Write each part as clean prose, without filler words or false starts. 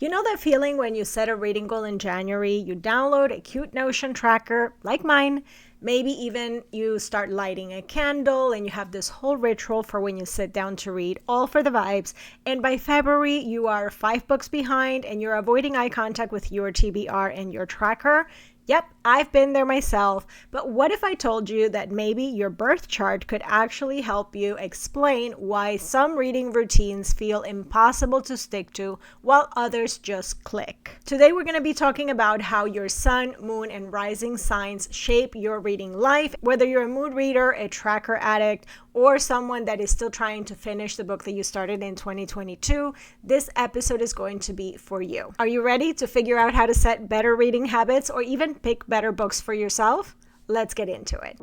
You know that feeling when you set a reading goal in January, you download a cute Notion tracker like mine, maybe even you start lighting a candle and you have this whole ritual for when you sit down to read, all for the vibes. And by February, you are 5 books behind and you're avoiding eye contact with your TBR and your tracker. Yep, I've been there myself, but what if I told you that maybe your birth chart could actually help you explain why some reading routines feel impossible to stick to while others just click? Today we're going to be talking about how your sun, moon, and rising signs shape your reading life, whether you're a mood reader, a tracker addict, or someone that is still trying to finish the book that you started in 2022, this episode is going to be for you. Are you ready to figure out how to set better reading habits or even pick better books for yourself? Let's get into it.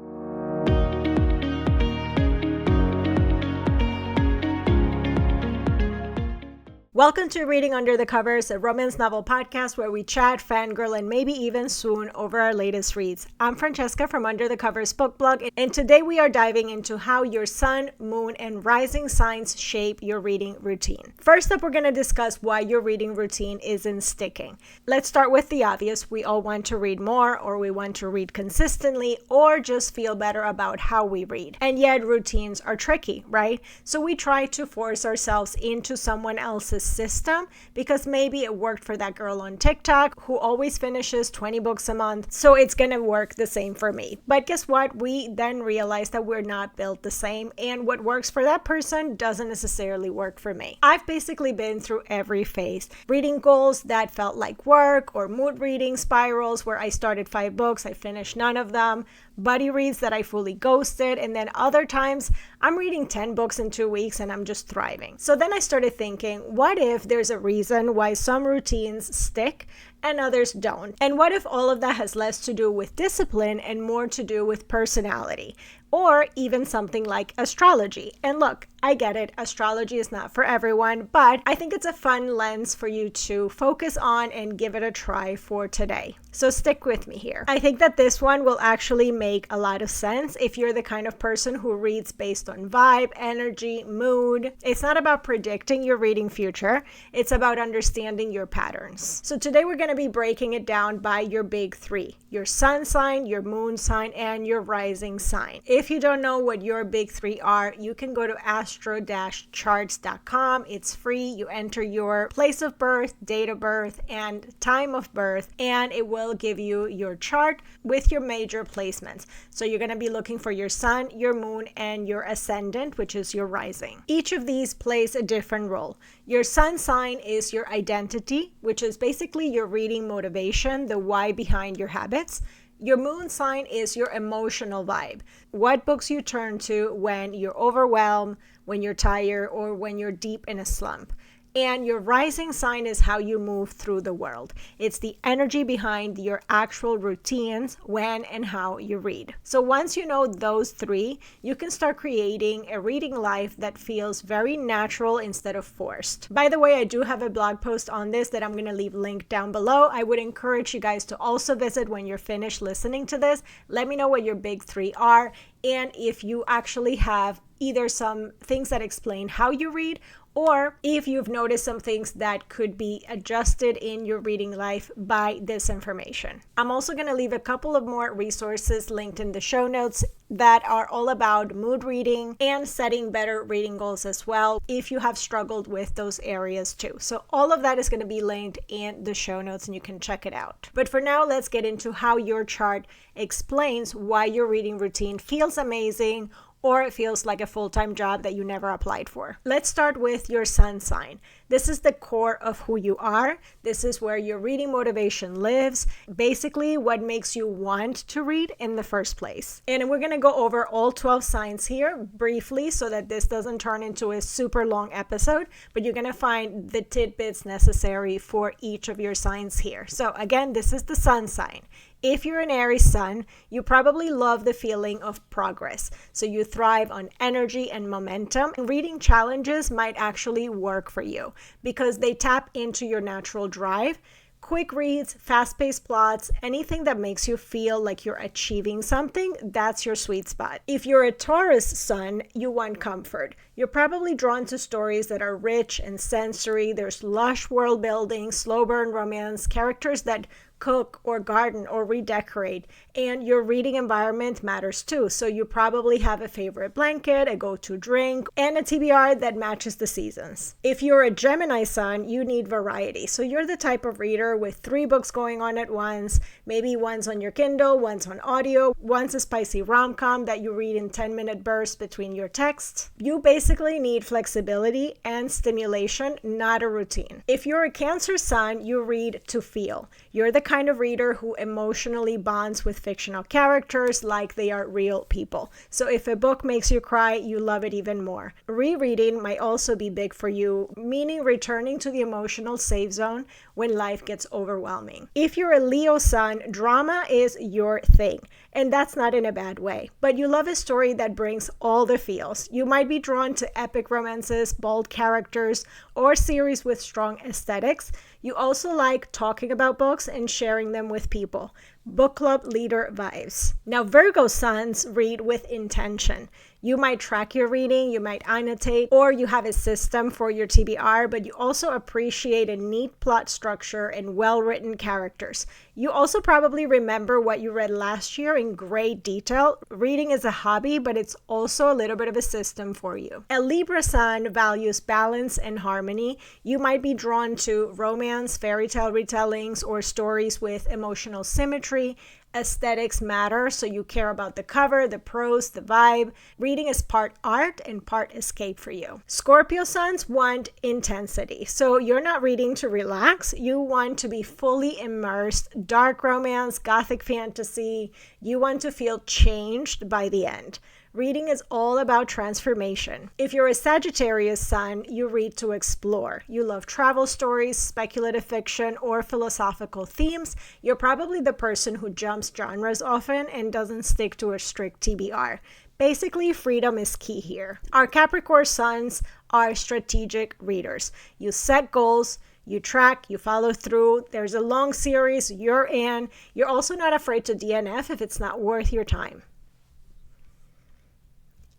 Welcome to Reading Under the Covers, a romance novel podcast where we chat, fangirl, and maybe even swoon over our latest reads. I'm Francesca from Under the Covers book blog, and today we are diving into how your sun, moon, and rising signs shape your reading routine. First up, we're going to discuss why your reading routine isn't sticking. Let's start with the obvious. We all want to read more, or we want to read consistently, or just feel better about how we read. And yet routines are tricky, right? So we try to force ourselves into someone else's system because maybe it worked for that girl on TikTok who always finishes 20 books a month, so it's gonna work the same for me. But guess what? We then realize that we're not built the same, and what works for that person doesn't necessarily work for me. I've basically been through every phase. Reading goals that felt like work, or mood reading spirals where I started 5 books, I finished none of them, buddy reads that I fully ghosted, and then other times I'm reading 10 books in 2 weeks and I'm just thriving. So then I started thinking, what if there's a reason why some routines stick and others don't? And what if all of that has less to do with discipline and more to do with personality? Or even something like astrology. And look, I get it, astrology is not for everyone, but I think it's a fun lens for you to focus on and give it a try for today. So stick with me here. I think that this one will actually make a lot of sense if you're the kind of person who reads based on vibe, energy, mood. It's not about predicting your reading future, it's about understanding your patterns. So today we're going to be breaking it down by your big 3, your sun sign, your moon sign, and your rising sign. If you don't know what your big 3 are, you can go to astro-charts.com. It's free. You enter your place of birth, date of birth, and time of birth, and it will give you your chart with your major placements. So you're going to be looking for your sun, your moon, and your ascendant, which is your rising. Each of these plays a different role. Your sun sign is your identity, which is basically your reading motivation, the why behind your habits. Your moon sign is your emotional vibe, what books you turn to when you're overwhelmed, when you're tired, or when you're deep in a slump. And your rising sign is how you move through the world. It's the energy behind your actual routines, when and how you read. So once you know those 3, you can start creating a reading life that feels very natural instead of forced. By the way, I do have a blog post on this that I'm going to leave linked down below. I would encourage you guys to also visit when you're finished listening to this. Let me know what your big 3 are, and if you actually have either some things that explain how you read, or if you've noticed some things that could be adjusted in your reading life by this information. I'm also going to leave a couple of more resources linked in the show notes that are all about mood reading and setting better reading goals as well, if you have struggled with those areas too. So all of that is going to be linked in the show notes and you can check it out. But for now, let's get into how your chart explains why your reading routine feels amazing or it feels like a full-time job that you never applied for. Let's start with your sun sign. This is the core of who you are. This is where your reading motivation lives, basically what makes you want to read in the first place. And we're going to go over all 12 signs here briefly so that this doesn't turn into a super long episode, but you're going to find the tidbits necessary for each of your signs here. So again, this is the sun sign. If you're an Aries Sun, you probably love the feeling of progress. So you thrive on energy and momentum. Reading challenges might actually work for you because they tap into your natural drive, Quick reads, fast-paced plots, anything that makes you feel like you're achieving something, that's your sweet spot. If you're a Taurus Sun, you want comfort. You're probably drawn to stories that are rich and sensory. There's lush world building, slow burn romance, characters that cook or garden or redecorate, and your reading environment matters too. So you probably have a favorite blanket, a go-to drink, and a TBR that matches the seasons. If you're a Gemini Sun, you need variety. So you're the type of reader with 3 books going on at once. Maybe one's on your Kindle, one's on audio, one's a spicy rom-com that you read in 10-minute bursts between your texts. You basically need flexibility and stimulation, not a routine. If you're a Cancer Sun, you read to feel. You're the kind of reader who emotionally bonds with fictional characters like they are real people. So if a book makes you cry, you love it even more. Rereading might also be big for you, meaning returning to the emotional safe zone when life gets overwhelming. If you're a Leo Sun, drama is your thing. And that's not in a bad way. But you love a story that brings all the feels. You might be drawn to epic romances, bold characters, or series with strong aesthetics. You also like talking about books and sharing them with people. Book club leader vibes. Now, Virgo Suns read with intention. You might track your reading, you might annotate, or you have a system for your TBR, but you also appreciate a neat plot structure and well-written characters. You also probably remember what you read last year in great detail. Reading is a hobby, but it's also a little bit of a system for you. A Libra Sun values balance and harmony. You might be drawn to romance, fairy tale retellings, or stories with emotional symmetry. Aesthetics matter, so you care about the cover, the prose, the vibe. Reading is part art and part escape for you. Scorpio Suns want intensity, so you're not reading to relax. You want to be fully immersed. Dark romance, gothic fantasy. You want to feel changed by the end. Reading is all about transformation. If you're a Sagittarius Sun, you read to explore. You love travel stories, speculative fiction, or philosophical themes. You're probably the person who jumps genres often and doesn't stick to a strict TBR. Basically, freedom is key here. Our Capricorn Suns are strategic readers. You set goals, you track, you follow through. There's a long series, you're in. You're also not afraid to DNF if it's not worth your time.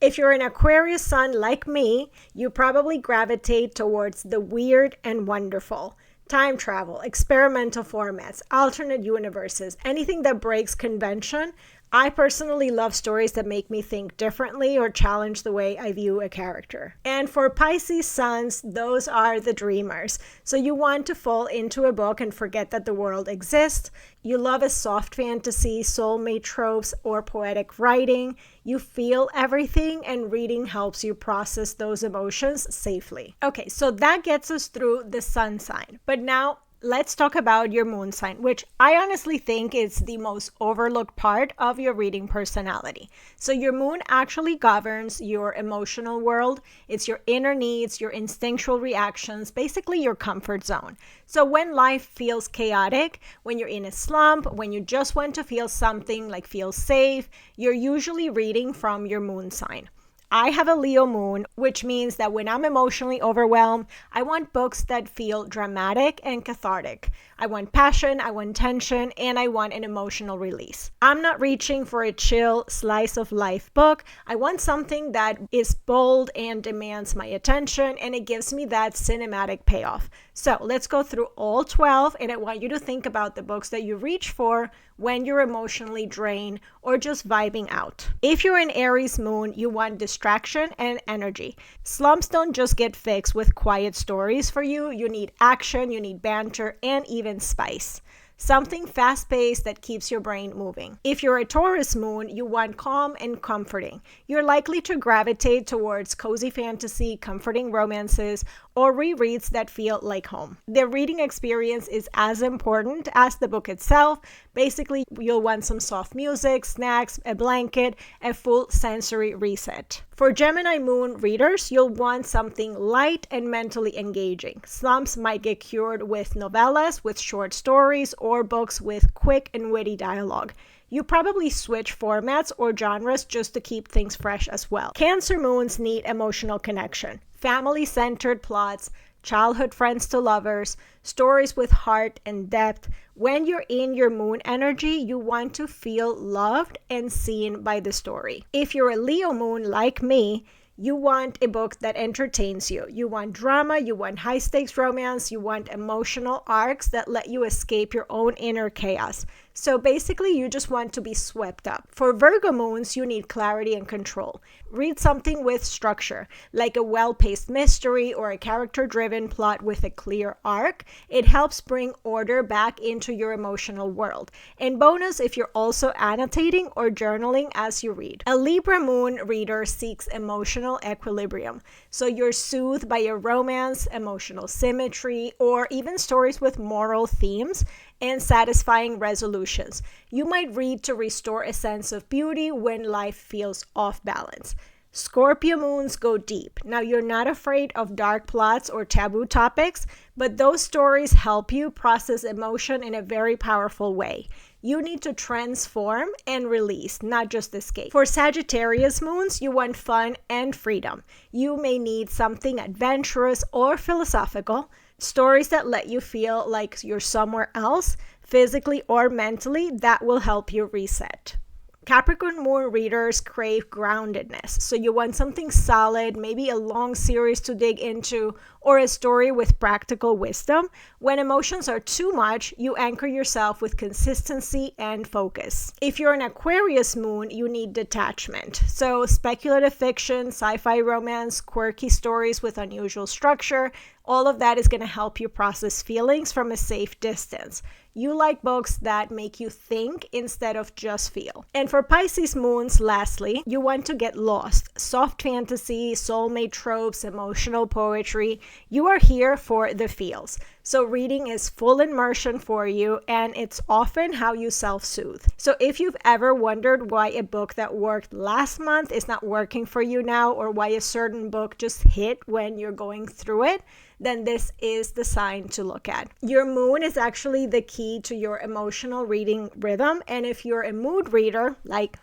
If you're an Aquarius Sun like me, you probably gravitate towards the weird and wonderful. Time travel, experimental formats, alternate universes, anything that breaks convention. I personally love stories that make me think differently or challenge the way I view a character. And for Pisces Suns, those are the dreamers. So you want to fall into a book and forget that the world exists. You love a soft fantasy, soulmate tropes, or poetic writing. You feel everything, and reading helps you process those emotions safely. Okay, so that gets us through the sun sign. But now, let's talk about your moon sign, which I honestly think is the most overlooked part of your reading personality. So your moon actually governs your emotional world. It's your inner needs, your instinctual reactions, basically your comfort zone. So when life feels chaotic, when you're in a slump, when you just want to feel something like feel safe, you're usually reading from your moon sign. I have a Leo moon, which means that when I'm emotionally overwhelmed, I want books that feel dramatic and cathartic. I want passion, I want tension, and I want an emotional release. I'm not reaching for a chill slice of life book. I want something that is bold and demands my attention, and it gives me that cinematic payoff. So let's go through all 12, and I want you to think about the books that you reach for when you're emotionally drained or just vibing out. If you're an Aries Moon, you want distraction and energy. Slumps don't just get fixed with quiet stories for you. You need action, you need banter, and even spice. Something fast-paced that keeps your brain moving. If you're a Taurus Moon, you want calm and comforting. You're likely to gravitate towards cozy fantasy, comforting romances, or rereads that feel like home. The reading experience is as important as the book itself. Basically, you'll want some soft music, snacks, a blanket, a full sensory reset. For Gemini Moon readers, you'll want something light and mentally engaging. Slumps might get cured with novellas, with short stories, or books with quick and witty dialogue. You probably switch formats or genres just to keep things fresh as well. Cancer Moons need emotional connection. Family-centered plots, childhood friends to lovers, stories with heart and depth. When you're in your moon energy, you want to feel loved and seen by the story. If you're a Leo moon like me, you want a book that entertains you. You want drama, you want high-stakes romance, you want emotional arcs that let you escape your own inner chaos. So basically, you just want to be swept up. For Virgo moons, you need clarity and control. Read something with structure, like a well-paced mystery or a character-driven plot with a clear arc. It helps bring order back into your emotional world. And bonus, if you're also annotating or journaling as you read. A Libra moon reader seeks emotional equilibrium. So you're soothed by a romance, emotional symmetry, or even stories with moral themes and satisfying resolutions. You might read to restore a sense of beauty when life feels off balance. Scorpio moons go deep. Now, you're not afraid of dark plots or taboo topics, but those stories help you process emotion in a very powerful way. You need to transform and release, not just escape. For Sagittarius moons, you want fun and freedom. You may need something adventurous or philosophical, stories that let you feel like you're somewhere else, physically or mentally, that will help you reset. Capricorn Moon readers crave groundedness, so you want something solid, maybe a long series to dig into, or a story with practical wisdom. When emotions are too much, you anchor yourself with consistency and focus. If you're an Aquarius Moon, you need detachment. So speculative fiction, sci-fi romance, quirky stories with unusual structure, all of that is going to help you process feelings from a safe distance. You like books that make you think instead of just feel. And for Pisces moons, lastly, you want to get lost. Soft fantasy, soulmate tropes, emotional poetry. You are here for the feels. So reading is full immersion for you, and it's often how you self-soothe. So if you've ever wondered why a book that worked last month is not working for you now, or why a certain book just hit when you're going through it, then this is the sign to look at. Your moon is actually the key to your emotional reading rhythm. And if you're a mood reader, like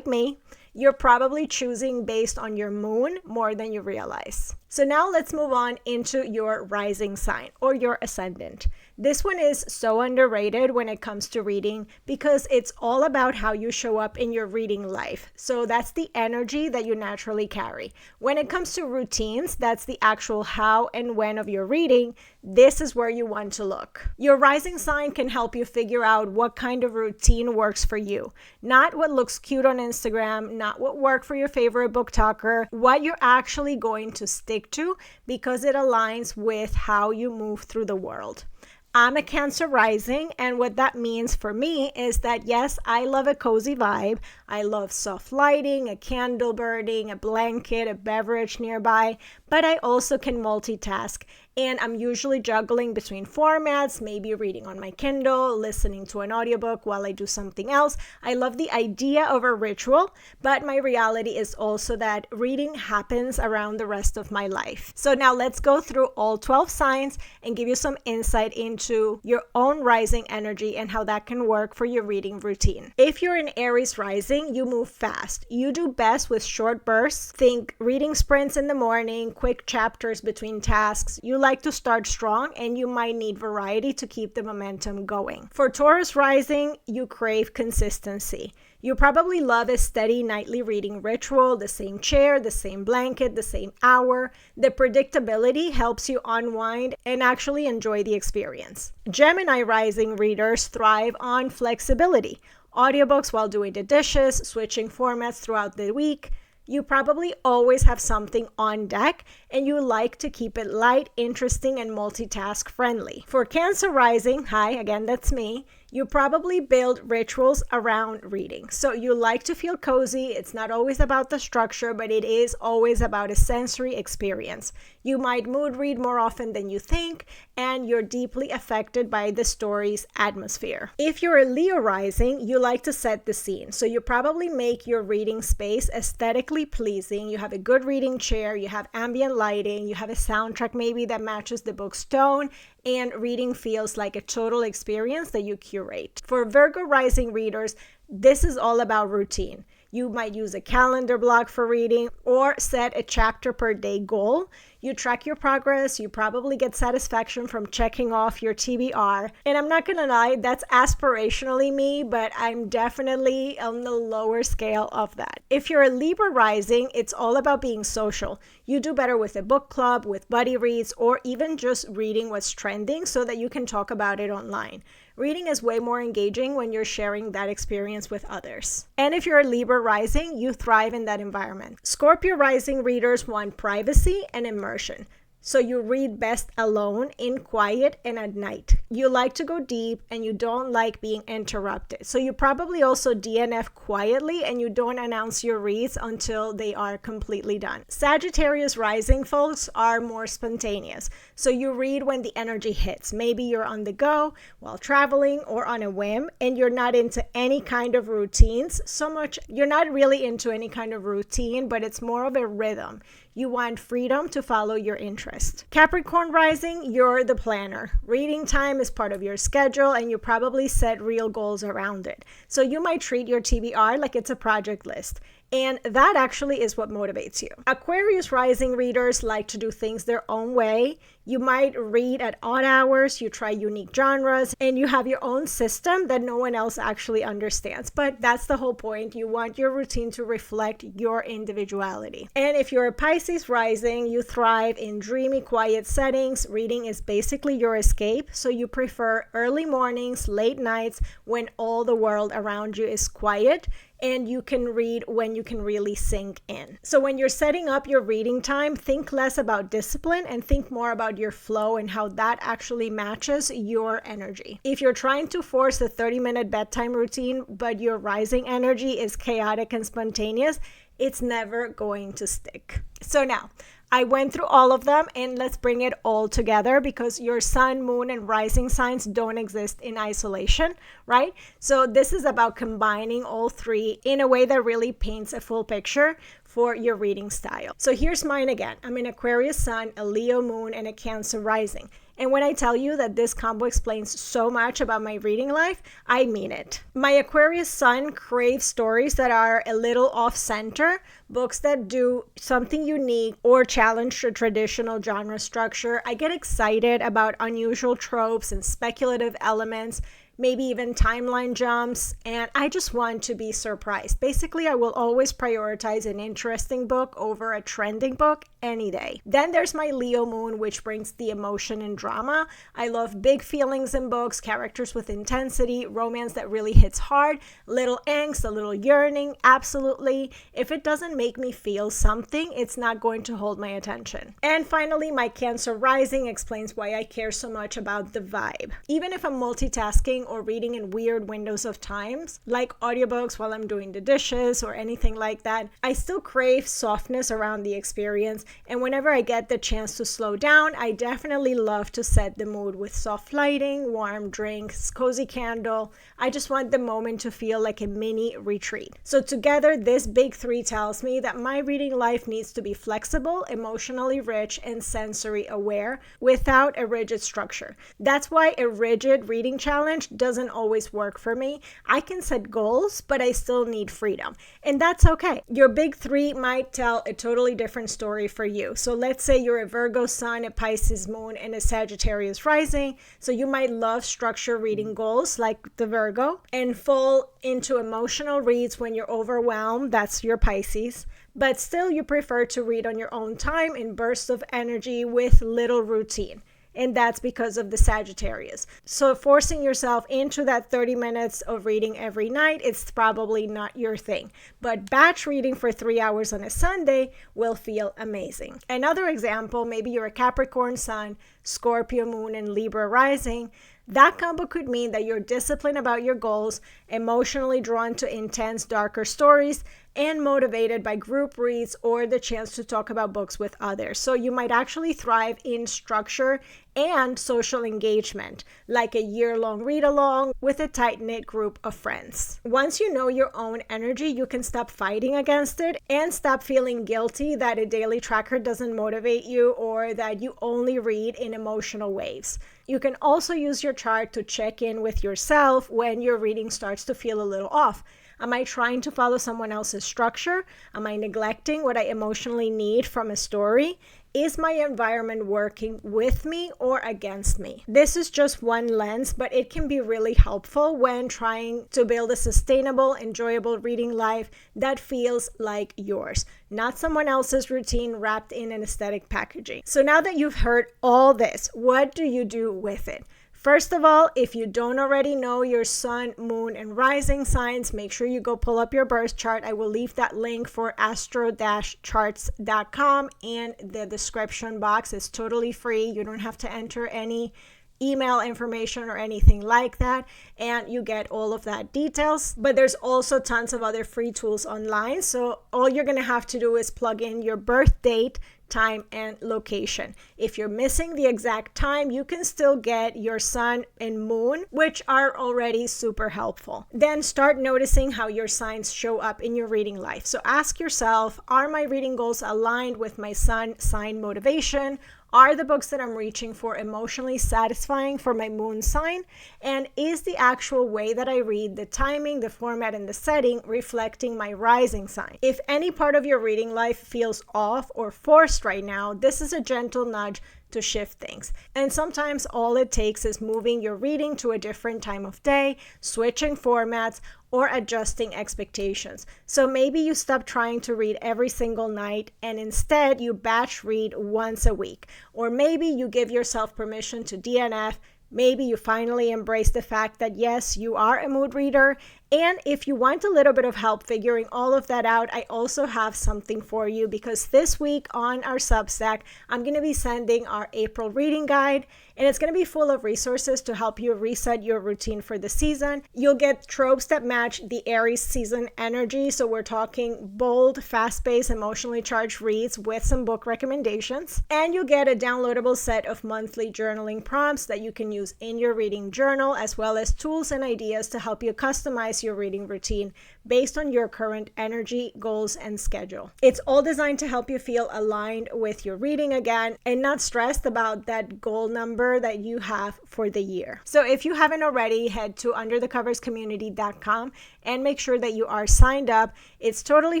me, you're probably choosing based on your moon more than you realize. So now let's move on into your rising sign or your ascendant. This one is so underrated when it comes to reading because it's all about how you show up in your reading life. So that's the energy that you naturally carry. When it comes to routines, that's the actual how and when of your reading. This is where you want to look. Your rising sign can help you figure out what kind of routine works for you. Not what looks cute on Instagram, not what worked for your favorite book talker, what you're actually going to stick to because it aligns with how you move through the world. I'm a Cancer rising, and what that means for me is that yes, I love a cozy vibe. I love soft lighting, a candle burning, a blanket, a beverage nearby, but I also can multitask. And I'm usually juggling between formats, maybe reading on my Kindle, listening to an audiobook while I do something else. I love the idea of a ritual, but my reality is also that reading happens around the rest of my life. So now let's go through all 12 signs and give you some insight into your own rising energy and how that can work for your reading routine. If you're an Aries rising, you move fast. You do best with short bursts. Think reading sprints in the morning, quick chapters between tasks. You like to start strong, and you might need variety to keep the momentum going. For Taurus rising, you crave consistency. You probably love a steady nightly reading ritual, the same chair, the same blanket, the same hour. The predictability helps you unwind and actually enjoy the experience. Gemini rising readers thrive on flexibility. Audiobooks while doing the dishes, switching formats throughout the week. You probably always have something on deck, and you like to keep it light, interesting, and multitask friendly. For Cancer rising, hi, again, that's me. You probably build rituals around reading. So you like to feel cozy. It's not always about the structure, but it is always about a sensory experience. You might mood read more often than you think, and you're deeply affected by the story's atmosphere. If you're a Leo rising, you like to set the scene. So you probably make your reading space aesthetically pleasing. You have a good reading chair, you have ambient lighting, you have a soundtrack maybe that matches the book's tone, and reading feels like a total experience that you curate. For Virgo rising readers, this is all about routine. You might use a calendar block for reading or set a chapter per day goal. You track your progress. You probably get satisfaction from checking off your TBR. And I'm not gonna lie, that's aspirationally me, but I'm definitely on the lower scale of that. If you're a Libra rising, it's all about being social. You do better with a book club, with buddy reads, or even just reading what's trending so that you can talk about it online. Reading is way more engaging when you're sharing that experience with others. And if you're a Libra rising, you thrive in that environment. Scorpio rising readers want privacy and immersion. So you read best alone, in quiet, and at night. You like to go deep and you don't like being interrupted. So you probably also DNF quietly and you don't announce your reads until they are completely done. Sagittarius rising folks are more spontaneous. So you read when the energy hits. Maybe you're on the go, while traveling, or on a whim, and you're not into any kind of routines so much. You're not really into any kind of routine, but it's more of a rhythm. You want freedom to follow your interest. Capricorn rising, you're the planner. Reading time is part of your schedule and you probably set real goals around it. So you might treat your TBR like it's a project list. And that actually is what motivates you. Aquarius rising readers like to do things their own way. You might read at odd hours, you try unique genres, and you have your own system that no one else actually understands. But that's the whole point. You want your routine to reflect your individuality. And if you're a Pisces rising, you thrive in dreamy, quiet settings. Reading is basically your escape. So you prefer early mornings, late nights, when all the world around you is quiet. And you can read when you can really sink in. So when you're setting up your reading time, think less about discipline and think more about your flow and how that actually matches your energy. If you're trying to force a 30-minute bedtime routine, but your rising energy is chaotic and spontaneous, it's never going to stick. So now, I went through all of them and let's bring it all together because your sun, moon, and rising signs don't exist in isolation, right? So this is about combining all three in a way that really paints a full picture for your reading style. So here's mine again. I'm an Aquarius Sun, a Leo Moon, and a Cancer Rising. And when I tell you that this combo explains so much about my reading life, I mean it. My Aquarius Sun craves stories that are a little off-center, books that do something unique or challenge the traditional genre structure. I get excited about unusual tropes and speculative elements, maybe even timeline jumps, and I just want to be surprised. Basically, I will always prioritize an interesting book over a trending book any day. Then there's my Leo Moon, which brings the emotion and drama. I love big feelings in books, characters with intensity, romance that really hits hard, little angst, a little yearning, absolutely. If it doesn't make me feel something, it's not going to hold my attention. And finally, my Cancer Rising explains why I care so much about the vibe. Even if I'm multitasking or reading in weird windows of times, like audiobooks while I'm doing the dishes or anything like that, I still crave softness around the experience. And whenever I get the chance to slow down, I definitely love to set the mood with soft lighting, warm drinks, cozy candle. I just want the moment to feel like a mini retreat. So together, this big three tells me that my reading life needs to be flexible, emotionally rich, and sensory aware without a rigid structure. That's why a rigid reading challenge doesn't always work for me. I can set goals, but I still need freedom. And that's okay. Your big three might tell a totally different story for you. So let's say you're a Virgo Sun, a Pisces Moon, and a Sagittarius Rising. So you might love structure reading goals like the Virgo and fall into emotional reads when you're overwhelmed. That's your Pisces. But still you prefer to read on your own time in bursts of energy with little routine. And that's because of the Sagittarius. So forcing yourself into that 30 minutes of reading every night, it's probably not your thing. But batch reading for 3 hours on a Sunday will feel amazing. Another example, maybe you're a Capricorn Sun, Scorpio Moon, and Libra Rising. That combo could mean that you're disciplined about your goals, emotionally drawn to intense, darker stories, and motivated by group reads or the chance to talk about books with others. So you might actually thrive in structure and social engagement, like a year-long read-along with a tight-knit group of friends. Once you know your own energy, you can stop fighting against it and stop feeling guilty that a daily tracker doesn't motivate you or that you only read in emotional waves. You can also use your chart to check in with yourself when your reading starts to feel a little off. Am I trying to follow someone else's structure? Am I neglecting what I emotionally need from a story? Is my environment working with me or against me? This is just one lens, but it can be really helpful when trying to build a sustainable, enjoyable reading life that feels like yours, not someone else's routine wrapped in an aesthetic packaging. So now that you've heard all this, what do you do with it? First of all, if you don't already know your sun, moon, and rising signs, make sure you go pull up your birth chart. I will leave that link for astro-charts.com in the description box. It's totally free. You don't have to enter any email information or anything like that, and you get all of that details. But there's also tons of other free tools online. So all you're going to have to do is plug in your birth date, time, and location. If you're missing the exact time, you can still get your sun and moon, which are already super helpful. Then start noticing how your signs show up in your reading life. So ask yourself, are my reading goals aligned with my sun sign motivation? Are the books that I'm reaching for emotionally satisfying for my moon sign? And is the actual way that I read, the timing, the format, and the setting reflecting my rising sign? If any part of your reading life feels off or forced right now, this is a gentle nudge to shift things. And sometimes all it takes is moving your reading to a different time of day, switching formats, or adjusting expectations. So maybe you stop trying to read every single night and instead you batch read once a week. Or maybe you give yourself permission to DNF. Maybe you finally embrace the fact that yes, you are a mood reader. And if you want a little bit of help figuring all of that out, I also have something for you, because this week on our Substack, I'm going to be sending our April reading guide, and it's going to be full of resources to help you reset your routine for the season. You'll get tropes that match the Aries season energy. So we're talking bold, fast-paced, emotionally charged reads with some book recommendations. And you'll get a downloadable set of monthly journaling prompts that you can use in your reading journal, as well as tools and ideas to help you customize your reading routine based on your current energy, goals, and schedule. It's all designed to help you feel aligned with your reading again and not stressed about that goal number that you have for the year. So if you haven't already, head to underthecoverscommunity.com and make sure that you are signed up. It's totally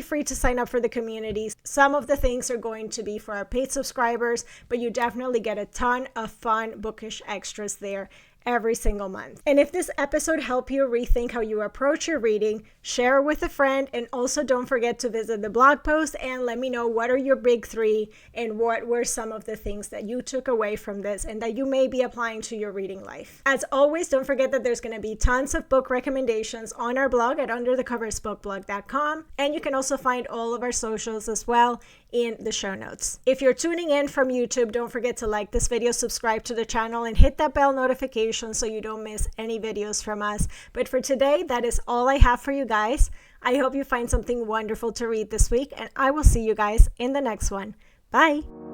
free to sign up for the community. Some of the things are going to be for our paid subscribers, but you definitely get a ton of fun bookish extras there every single month. And if this episode helped you rethink how you approach your reading, share with a friend, and also don't forget to visit the blog post and let me know what are your big three and what were some of the things that you took away from this and that you may be applying to your reading life. As always, don't forget that there's going to be tons of book recommendations on our blog at underthecoversbookblog.com, and you can also find all of our socials as well in the show notes. If you're tuning in from YouTube, don't forget to like this video, subscribe to the channel, and hit that bell notification so you don't miss any videos from us. But for today, that is all I have for you guys. I hope you find something wonderful to read this week, and I will see you guys in the next one. Bye!